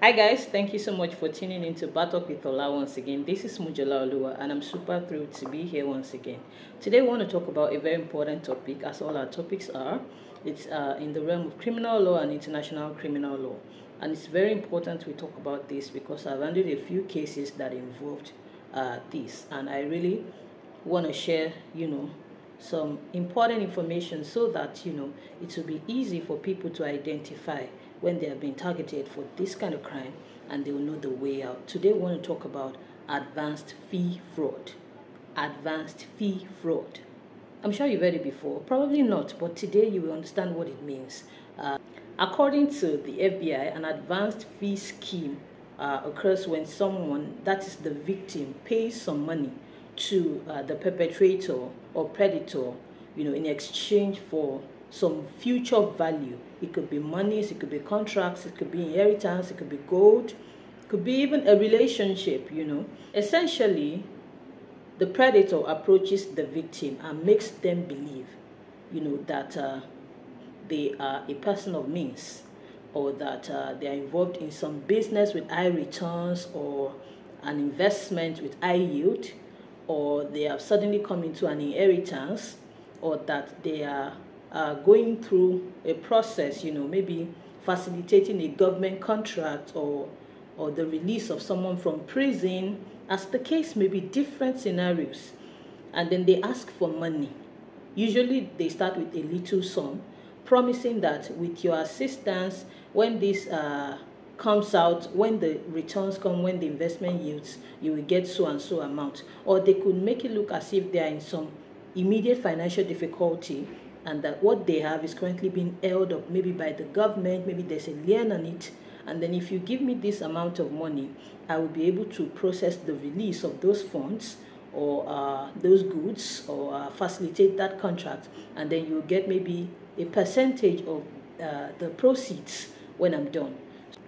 Hi guys, thank you so much for tuning in to Battle with Ola once again. This is Mujola Oluwa and I'm super thrilled to be here once again. Today we want to talk about a very important topic, as all our topics are. It's in the realm of criminal law and international criminal law. And it's very important we talk about this because I've handled a few cases that involved this. And I really want to share, some important information so that, it will be easy for people to identify when they have been targeted for this kind of crime and they will know the way out. Today we want to talk about advanced fee fraud. Advanced fee fraud. I'm sure you've heard it before. Probably not, but today you will understand what it means. According to the FBI, an advanced fee scheme occurs when someone, that is the victim, pays some money to the perpetrator or predator, in exchange for some future value. It could be monies, it could be contracts, it could be inheritance, it could be gold, it could be even a relationship, Essentially, the predator approaches the victim and makes them believe, that they are a person of means, or that they are involved in some business with high returns or an investment with high yield, or they have suddenly come into an inheritance, or that they are going through a process, maybe facilitating a government contract or the release of someone from prison, as the case may be, different scenarios. And then they ask for money. Usually they start with a little sum, promising that with your assistance, when this comes out, when the returns come, when the investment yields, you will get so and so amount. Or they could make it look as if they are in some immediate financial difficulty and that what they have is currently being held up maybe by the government, maybe there's a lien on it, and then if you give me this amount of money, I will be able to process the release of those funds or those goods, or facilitate that contract, and then you will get maybe a percentage of the proceeds when I'm done.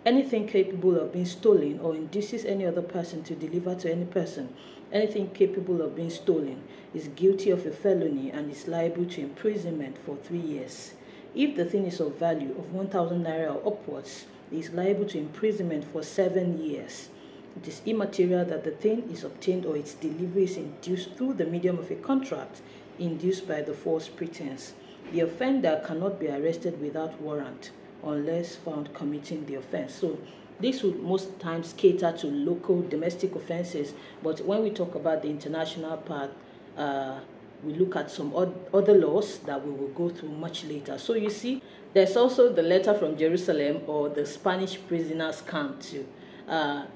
Anything capable of being stolen or induces any other person to deliver to any person, anything capable of being stolen is guilty of a felony and is liable to imprisonment for 3 years. If the thing is of value of 1,000 naira or upwards, it is liable to imprisonment for 7 years. It is immaterial that the thing is obtained or its delivery is induced through the medium of a contract induced by the false pretense. The offender cannot be arrested without warrant unless found committing the offense. So this would most times cater to local domestic offenses, but when we talk about the international part, we look at some other laws that we will go through much later. So you see, there's also the letter from Jerusalem, or the Spanish prisoners camp too.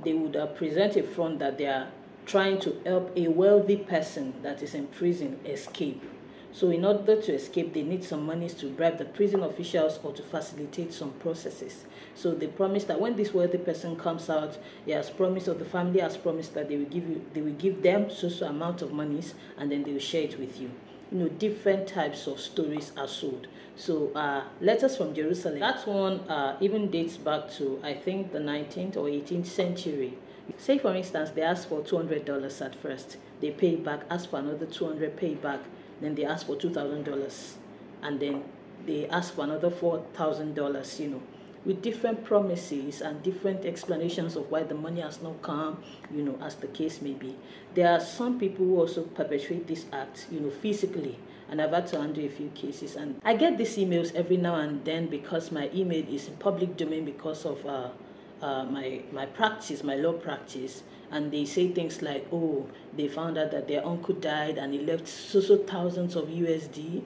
They would present a front that they are trying to help a wealthy person that is in prison escape. So in order to escape, they need some monies to bribe the prison officials or to facilitate some processes. So they promise that when this wealthy person comes out, he has promised, or the family has promised, that they will give them so amount of monies, and then they will share it with you. Different types of stories are sold. So letters from Jerusalem, that one even dates back to, I think, the 19th or 18th century. Say for instance, they ask for $200 at first, they pay back, ask for another $200, pay back. Then they ask for $2,000, and then they ask for another $4,000, with different promises and different explanations of why the money has not come, as the case may be. There are some people who also perpetrate this act, physically, and I've had to handle a few cases. And I get these emails every now and then because my email is in public domain because of my practice, my law practice, and they say things like, oh, they found out that their uncle died and he left so thousands of USD,